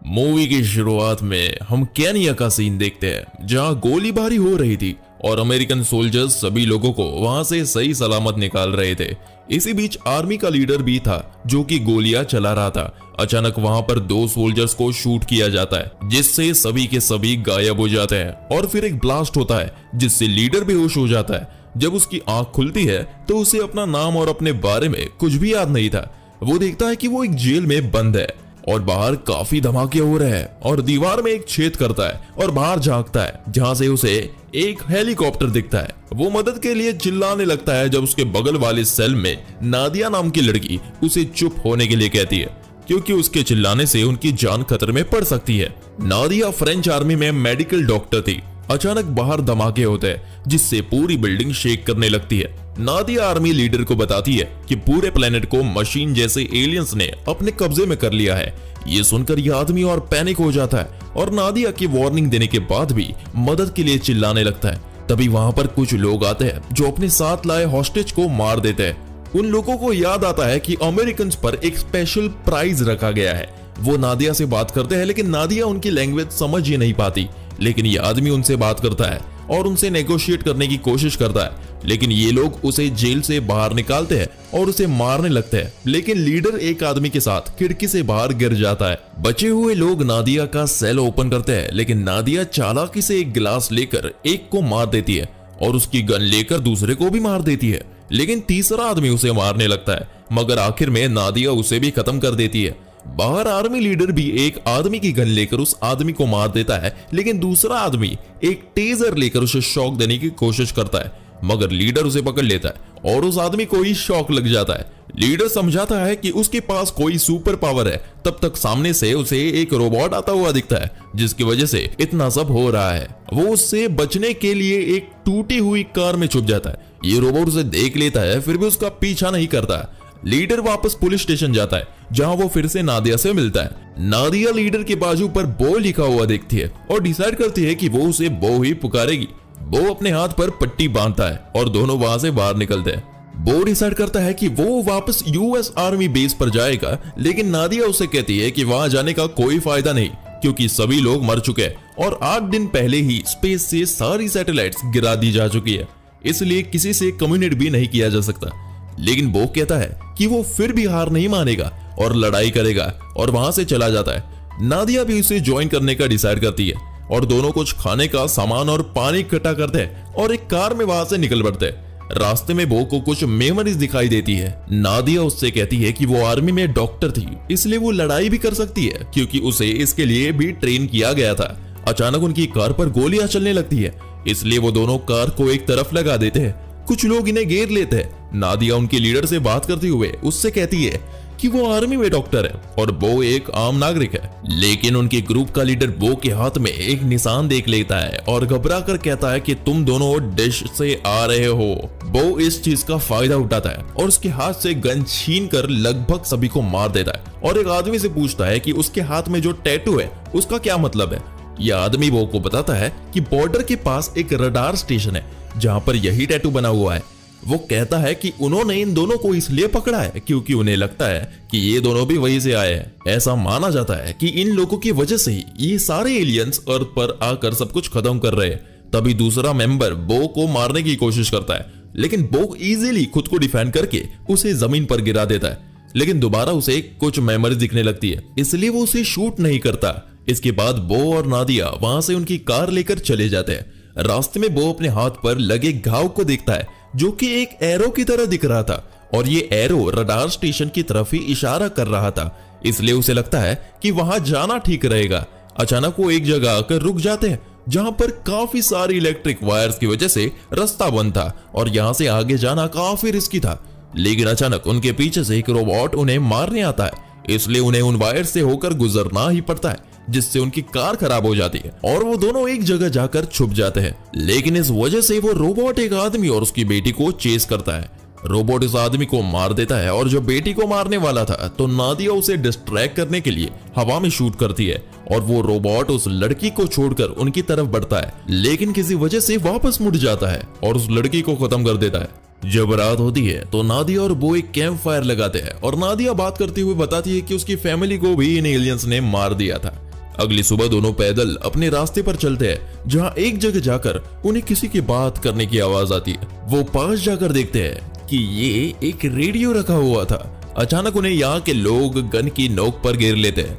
Movie की शुरुआत में हम केनिया का सीन देखते हैं जहां गोलीबारी हो रही थी और अमेरिकन सोल्जर्स सभी लोगों को वहां से सही सलामत निकाल रहे थे। इसी बीच आर्मी का लीडर भी था जो कि गोलियां चला रहा था। अचानक वहां पर दो सोल्जर्स को शूट किया जाता है जिससे सभी के सभी गायब हो जाते हैं और फिर एक ब्लास्ट होता है जिससे लीडर बेहोश हो जाता है। जब उसकी आंख खुलती है तो उसे अपना नाम और अपने बारे में कुछ भी याद नहीं था। वो देखता है कि वो एक जेल में बंद है और बाहर काफी धमाके हो रहे हैं और दीवार में एक छेद करता है और बाहर झांकता है जहां से उसे एक हेलीकॉप्टर दिखता है। वो मदद के लिए चिल्लाने लगता है जब उसके बगल वाले सेल में नादिया नाम की लड़की उसे चुप होने के लिए कहती है क्योंकि उसके चिल्लाने से उनकी जान खतरे में पड़ सकती है। नादिया फ्रेंच आर्मी में मेडिकल डॉक्टर थी। अचानक बाहर धमाके होते हैं जिससे पूरी बिल्डिंग शेक करने लगती है। नादिया आर्मी लीडर को बताती है कि पूरे प्लेनेट को मशीन जैसे एलियंस ने अपने कब्जे में कर लिया है। ये सुनकर यह आदमी और पैनिक हो जाता है और नादिया की वार्निंग देने के बाद भी मदद के लिए चिल्लाने लगता है। तभी वहां पर कुछ लोग आते हैं जो अपने साथ लाए हॉस्टेज को मार देते हैं। उन लोगों को याद आता है कि अमेरिकन पर एक स्पेशल प्राइज रखा गया है। वो नादिया से बात करते हैं लेकिन नादिया उनकी लैंग्वेज समझ ही नहीं पाती। लेकिन ये आदमी उनसे बात करता है और उनसे नेगोशिएट करने की कोशिश करता है, लेकिन ये लोग उसे जेल से बाहर निकालते हैं और उसे मारने लगते हैं। लेकिन लीडर एक आदमी के साथ खिड़की से बाहर गिर जाता है। बचे हुए लोग नादिया का सेल ओपन करते हैं लेकिन नादिया चालाकी से एक गिलास लेकर एक को मार देती है और उसकी गन लेकर दूसरे को भी मार देती है। लेकिन तीसरा आदमी उसे मारने लगता है मगर आखिर में नादिया उसे भी खत्म कर देती है। बाहर आर्मी लीडर भी एक आदमी की गन लेकर उस आदमी को मार देता है लेकिन दूसरा आदमी एक टेजर लेकर उसे शॉक देने की कोशिश करता है मगर लीडर उसे पकड़ लेता है और उस आदमी को ही शॉक लग जाता है। लीडर समझाता है कि उसके पास कोई सुपर पावर है। तब तक सामने से उसे एक रोबोट आता हुआ दिखता है जिसकी वजह से इतना सब हो रहा है। वो उससे बचने के लिए एक टूटी हुई कार में छुप जाता है। ये रोबोट उसे देख लेता है फिर भी उसका पीछा नहीं करता। लीडर वापस पुलिस स्टेशन जाता है जहां वो फिर से नादिया से मिलता है। नादिया लीडर के बाजू पर बो लिखा हुआ देखती है और डिसाइड करती है कि वो उसे बो ही पुकारेगी। बो अपने हाथ पर पट्टी बांधता है और दोनों वहां से बाहर निकलते हैं। बो डिसाइड करता है कि वो वापस यूएस आर्मी बेस पर जाएगा लेकिन नादिया उसे कहती है कि वहां जाने का कोई फायदा नहीं क्योंकि सभी लोग मर चुके हैं और 8 दिन पहले ही स्पेस से सारी सैटेलाइट्स गिरा दी जा चुकी है, इसलिए किसी से कम्युनिकेट भी नहीं किया जा सकता। लेकिन बो कहता है कि वो फिर भी हार नहीं मानेगा और लड़ाई करेगा और वहां से चला जाता है। नादिया भी उसे ज्वाइन करने का डिसाइड करती है और दोनों कुछ खाने का सामान और पानी इकट्ठा करते हैं और एक कार में वहां से निकल पड़ते हैं। रास्ते में बो को कुछ मेमोरीज दिखाई देती है। नादिया उससे कहती है कि वो आर्मी में डॉक्टर थी इसलिए वो लड़ाई भी कर सकती है क्योंकि उसे इसके लिए भी ट्रेन किया गया था। अचानक उनकी कार पर गोलियां चलने लगती है इसलिए वो दोनों कार को एक तरफ लगा देते हैं। कुछ लोग इन्हें घेर लेते हैं। नादिया उनके लीडर से बात करते हुए उससे कहती है कि वो आर्मी में डॉक्टर है और बो एक आम नागरिक है। लेकिन उनके ग्रुप का लीडर बो के हाथ में एक निशान देख लेता है और घबरा कर कहता है कि तुम दोनों डिश से आ रहे हो। बो इस चीज का फायदा उठाता है और उसके हाथ से गन छीन कर लगभग सभी को मार देता है और एक आदमी से पूछता है कि उसके हाथ में जो टैटू है उसका क्या मतलब है। यह आदमी बो को बताता है कि बॉर्डर के पास एक रडार स्टेशन है जहां पर यही टैटू बना हुआ है। वो कहता है कि उन्होंने इन दोनों को इसलिए पकड़ा है क्योंकि उन्हें लगता है कि ये दोनों भी वहीं से आए हैं। ऐसा माना जाता है कि इन लोगों की वजह से ही ये सारे एलियंस अर्थ पर आकर सब कुछ खत्म कर रहे हैं। तभी दूसरा मेंबर बो को मारने की कोशिश करता है लेकिन बो इजीली खुद को डिफेंड करके उसे जमीन पर गिरा देता है। लेकिन दोबारा उसे कुछ मेमोरी दिखने लगती है इसलिए वो उसे शूट नहीं करता। इसके बाद बो और नादिया वहां से उनकी कार लेकर चले जाते हैं। रास्ते में बो अपने हाथ पर लगे घाव को देखता है जो कि एक एरो की तरह दिख रहा था और ये एरो रडार स्टेशन की तरफ ही इशारा कर रहा था, इसलिए उसे लगता है कि वहां जाना ठीक रहेगा। अचानक वो एक जगह आकर रुक जाते हैं जहां पर काफी सारी इलेक्ट्रिक वायर्स की वजह से रास्ता बंद था और यहां से आगे जाना काफी रिस्की था। लेकिन अचानक उनके पीछे से एक रोबोट उन्हें मारने आता है, इसलिए उन्हें उन वायर से होकर गुजरना ही पड़ता है जिससे उनकी कार खराब हो जाती है और वो दोनों एक जगह जाकर छुप जाते हैं। लेकिन इस वजह से वो रोबोट एक आदमी और उसकी बेटी को चेस करता है। रोबोट इस आदमी को मार देता है और जो बेटी को मारने वाला था तो नादिया उसे डिस्ट्रैक्ट करने के लिए हवा में शूट करती है और वो रोबोट उस लड़की को छोड़कर उनकी तरफ बढ़ता है लेकिन किसी वजह से वापस मुड़ जाता है और उस लड़की को खत्म कर देता है। जब रात होती है तो नादिया और बो एक कैंप फायर लगाते हैं और नादिया बात करते हुए बताती है कि उसकी फैमिली को भी इन एलियंस ने मार दिया था। अगली सुबह दोनों पैदल अपने रास्ते पर चलते हैं, जहां एक जगह जाकर उन्हें किसी की बात करने की आवाज आती है। वो पास जाकर देखते हैं कि ये एक रेडियो रखा हुआ था। अचानक उन्हें यहाँ के लोग गन की नोक पर घेर लेते हैं।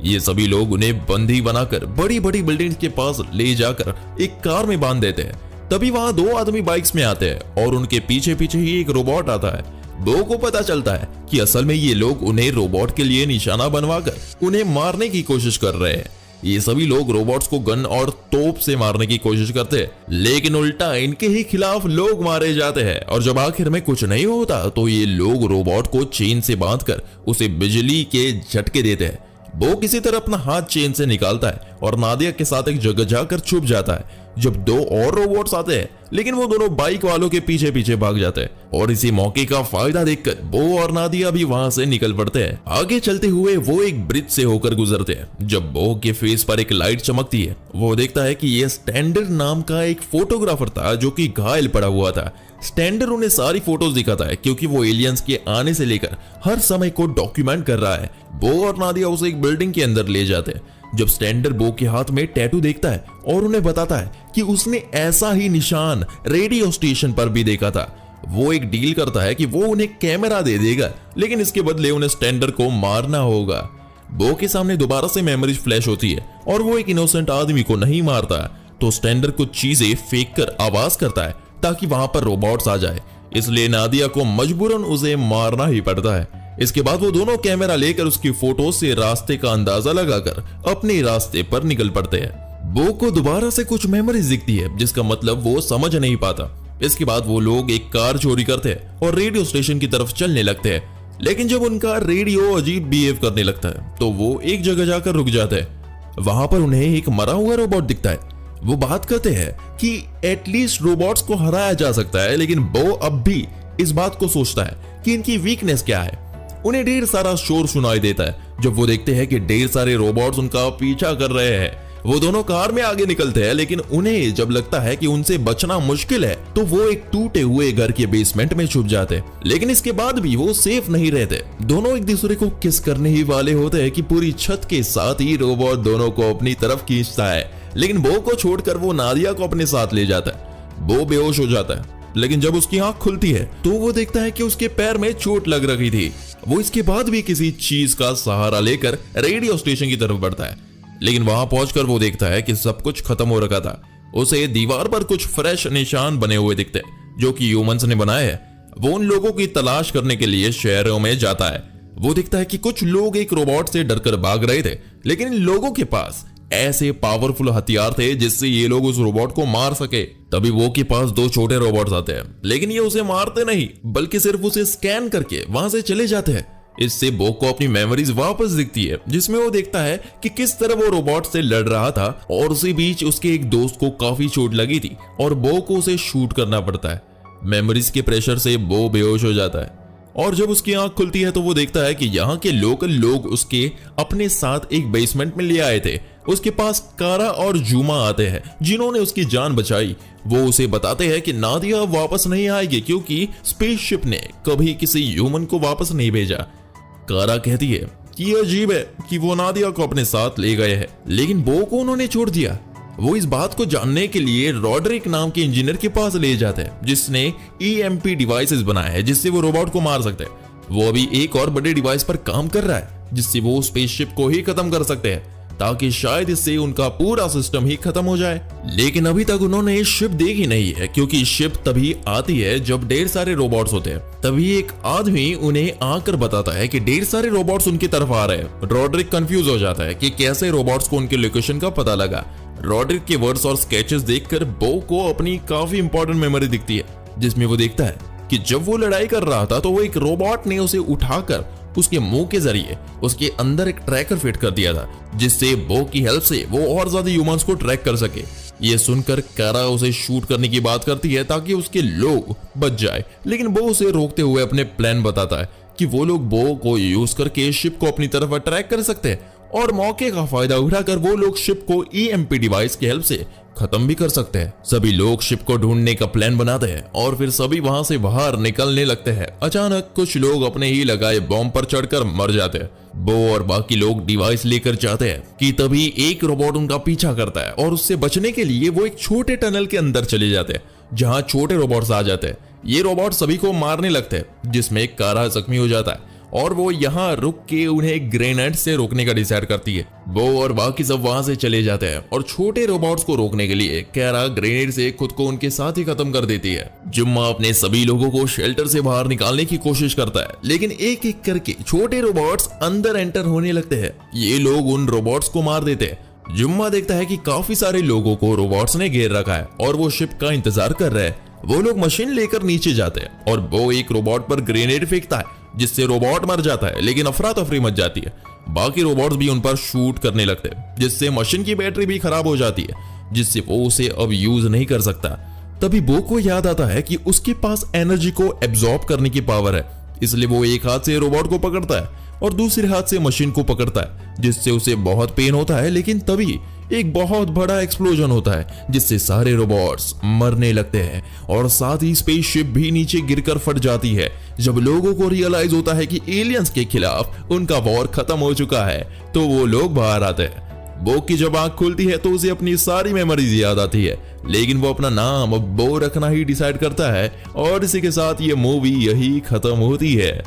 ये सभी लोग उन्हें बंदी बनाकर बड़ी बड़ी बिल्डिंग्स के पास ले जाकर एक कार में बांध देते हैं। तभी वहां दो आदमी बाइक्स में आते हैं और उनके पीछे पीछे ही एक रोबोट आता है। बो को पता चलता है कि असल में ये लोग उन्हें रोबोट के लिए निशाना बनवाकर उन्हें मारने की कोशिश कर रहे हैं। ये सभी लोग रोबोट्स को गन और तोप से मारने की कोशिश करते हैं, लेकिन उल्टा इनके ही खिलाफ लोग मारे जाते हैं। और जब आखिर में कुछ नहीं होता तो ये लोग रोबोट को चेन से बांधकर उसे बिजली के झटके देते हैं। वो किसी तरह अपना हाथ चेन से निकालता है और नादिया के साथ एक जगह जाकर छुप जाता है। जब दो और रोबोट्स आते हैं, लेकिन वो दोनों बाइक वालों के पीछे पीछे भाग जाते हैं और इसी मौके का फायदा देखकर बो और नादिया भी वहां से निकल पड़ते हैं। आगे चलते हुए वो एक ब्रिज से होकर गुजरते हैं। जब बो के फेस पर एक लाइट चमकती है, वो देखता है कि ये स्टैंडर्ड नाम का एक फोटोग्राफर था जो कि घायल पड़ा हुआ था। स्टैंडर्ड उन्हें सारी फोटोज दिखाता है क्योंकि वो एलियंस के आने से लेकर हर समय को डॉक्यूमेंट कर रहा है। बो और नादिया उसे एक बिल्डिंग के अंदर ले जाते हैं। जब स्टैंडर्ड बो के हाथ में टैटू देखता है और उन्हें बताता है कि उसने ऐसा ही निशान रेडियो स्टेशन पर भी देखा था, वो एक डील करता है कि वो उन्हें कैमरा दे देगा, लेकिन इसके बदले उन्हें स्टैंडर्ड को मारना होगा। बो के सामने दोबारा से मेमोरीज फ्लैश होती है और वो एक इनोसेंट आदमी को नहीं मारता, तो स्टैंडर्ड कुछ चीजें फेंक कर आवाज करता है ताकि वहां पर रोबोट्स आ जाए। इसलिए नादिया को मजबूरन उसे मारना ही पड़ता है। इसके बाद वो दोनों कैमरा लेकर उसकी फोटो से रास्ते का अंदाजा लगाकर अपने रास्ते पर निकल पड़ते हैं। बो को दोबारा से कुछ मेमोरीज दिखती है जिसका मतलब वो समझ नहीं पाता। इसके बाद वो लोग एक कार चोरी करते हैं और रेडियो स्टेशन की तरफ चलने लगते हैं, लेकिन जब उनका रेडियो अजीब बिहेव करने लगता है तो वो एक जगह जाकर रुक जाते हैं। वहां पर उन्हें एक मरा हुआ रोबोट दिखता है। वो बात करते हैं कि एटलीस्ट रोबोट्स को हराया जा सकता है, लेकिन बो अब भी इस बात को सोचता है कि इनकी वीकनेस क्या है। उन्हें ढेर सारा शोर सुनाई देता है जब वो देखते हैं कि ढेर सारे रोबोट्स उनका पीछा कर रहे हैं। वो दोनों कार में आगे निकलते हैं, लेकिन उन्हें जब लगता है कि उनसे बचना मुश्किल है तो वो एक टूटे हुए घर के बेसमेंट में छुप जाते हैं। लेकिन इसके बाद भी वो सेफ नहीं रहते। दोनों एक दूसरे को किस करने ही वाले होते हैं कि पूरी छत के साथ ही रोबोट दोनों को अपनी तरफ खींचता है, लेकिन बो को छोड़कर वो नादिया को अपने साथ ले जाता है। बो बेहोश हो जाता है, लेकिन जब उसकी आंख खुलती है तो वो देखता है कि उसके पैर में चोट लग रही थी। वो इसके बाद भी किसी चीज का सहारा लेकर रेडियो स्टेशन की तरफ बढ़ता है, लेकिन वहां पहुंचकर वो देखता है कि सब कुछ खत्म हो रखा था। उसे दीवार पर कुछ फ्रेश निशान बने हुए दिखते हैं जो कि ह्यूमंस ने बनाए हैं। वो उन लोगों की तलाश करने के लिए शहरों में जाता है। वो दिखता है कि कुछ लोग एक रोबोट से डरकर भाग रहे थे, लेकिन इन लोगों के पास ऐसे पावरफुल हथियार थे जिससे ये लोग उस रोबोट को मार सके। तभी वो के पास दो छोटे रोबोट्स आते हैं, लेकिन ये उसे मारते नहीं बल्कि सिर्फ उसे स्कैन करके वहां से चले जाते हैं। इससे बो को अपनी मेमोरीज वापस दिखती है जिसमें वो देखता है कि किस तरह वो रोबोट से लड़ रहा था और उसी बीच उसके एक दोस्त को काफी चोट लगी थी और बो को उसे शूट करना पड़ता है। मेमोरीज के प्रेशर से बो बेहोश हो जाता है और जब उसकी आंख खुलती है तो वो देखता है कि यहाँ के लोकल लोग उसके अपने साथ एक बेसमेंट में ले आए थे। उसके पास कारा और जूमा आते हैं जिन्होंने उसकी जान बचाई। वो उसे बताते हैं कि नादिया वापस नहीं आएगी क्योंकि स्पेसशिप ने कभी किसी ह्यूमन को वापस नहीं भेजा। कारा कहती है कि यह अजीब है कि वो नादिया को अपने साथ ले गए हैं, लेकिन बो को उन्होंने छोड़ दिया। वो इस बात को जानने के लिए रॉड्रिक नाम के इंजीनियर के पास ले जाते हैं जिसने EMP डिवाइसेस बनाए हैं जिससे वो रोबोट को मार सकते हैं। वो अभी एक और बड़े डिवाइस पर काम कर रहा है जिससे वो स्पेसशिप को ही खत्म कर सकते हैं, ताकि शायद इससे उनका पूरा सिस्टम ही खत्म हो जाए। लेकिन अभी तक उन्होंने शिप देखी नहीं है क्योंकि शिप तभी आती है जब ढेर सारे रोबोट्स होते हैं। तभी एक आदमी उन्हें आकर बताता है कि ढेर सारे रोबोट्स उनकी तरफ आ रहे हैं। रॉड्रिक कंफ्यूज हो जाता है कि कैसे रोबोट्स को उनके लोकेशन का पता लगा। रॉड्रिक के वर्ड्स और स्केचेस देखकर बो को अपनी काफी इंपॉर्टेंट मेमोरी दिखती है जिसमें वो देखता है कि जब वो लड़ाई कर रहा था तो वो एक रोबोट ने उसे उठाकर उसके मुंह के जरिए उसके अंदर एक ट्रैकर फिट कर दिया था जिससे बो की हेल्प से वो और ज्यादा ह्यूमंस को ट्रैक कर सके। ये सुनकर कारा उसे शूट करने की बात करती है ताकि उसके लोग बच जाए, लेकिन बो उसे रोकते हुए अपने प्लान बताता है कि वो लोग बो को यूज करके शिप को अपनी तरफ अट्रैक्ट कर सकते हैं और मौके का फायदा उठाकर वो लोग शिप को EMP डिवाइस की हेल्प से खत्म भी कर सकते हैं। सभी लोग शिप को ढूंढने का प्लान बनाते हैं और फिर सभी वहां से बाहर निकलने लगते हैं। अचानक कुछ लोग अपने ही लगाए बॉम्ब पर चढ़कर मर जाते हैं। बो और बाकी लोग डिवाइस लेकर जाते हैं कि तभी एक रोबोट उनका पीछा करता है और उससे बचने के लिए वो एक छोटे टनल के अंदर चले जाते हैं जहां छोटे रोबोट्स आ जाते हैं। ये रोबोट सभी को मारने लगते हैं, जिसमें कारा जख्मी हो जाता है और वो यहाँ रुक के उन्हें ग्रेनेड से रोकने का डिसाइड करती है। वो और बाकी सब वहां से चले जाते हैं और छोटे रोबोट्स को रोकने के लिए कैरा ग्रेनेड से खुद को उनके साथ ही खत्म कर देती है। जुम्मा अपने सभी लोगों को शेल्टर से बाहर निकालने की कोशिश करता है, लेकिन एक एक करके छोटे रोबोट्स अंदर एंटर होने लगते हैं। ये लोग उन रोबोट्स को मार देते हैं। जुम्मा देखता है कि काफी सारे लोगों को रोबोट्स ने घेर रखा है और वो शिप का इंतजार कर रहे हैं। वो लोग मशीन लेकर नीचे जाते हैं और वो एक रोबोट पर ग्रेनेड फेंकता है जिससे रोबोट मर जाता है, लेकिन अफरा तफरी मच जाती है। बाकी रोबोट्स भी उन पर शूट करने लगते हैं जिससे मशीन की बैटरी भी खराब हो जाती है, जिससे वो उसे अब यूज नहीं कर सकता। तभी बो को याद आता है कि उसके पास एनर्जी को एब्जॉर्ब करने की पावर है, इसलिए वो एक हाथ से रोबोट को पकड़ता है और दूसरे हाथ से मशीन को पकड़ता है, जिससे उसे बहुत पेन होता है। लेकिन तभी एक बहुत बड़ा एक्सप्लोजन होता है जिससे सारे रोबोट्स मरने लगते हैं और साथ ही स्पेसशिप भी नीचे गिरकर फट जाती है। जब लोगों को रियलाइज होता है कि एलियंस के खिलाफ उनका वॉर खत्म हो चुका है तो वो लोग बाहर आते हैं। बो की जब आंख खुलती है तो उसे अपनी सारी मेमोरीज याद आती है, लेकिन वो अपना नाम अब बो रखना ही डिसाइड करता है और इसी के साथ ये मूवी यही खत्म होती है।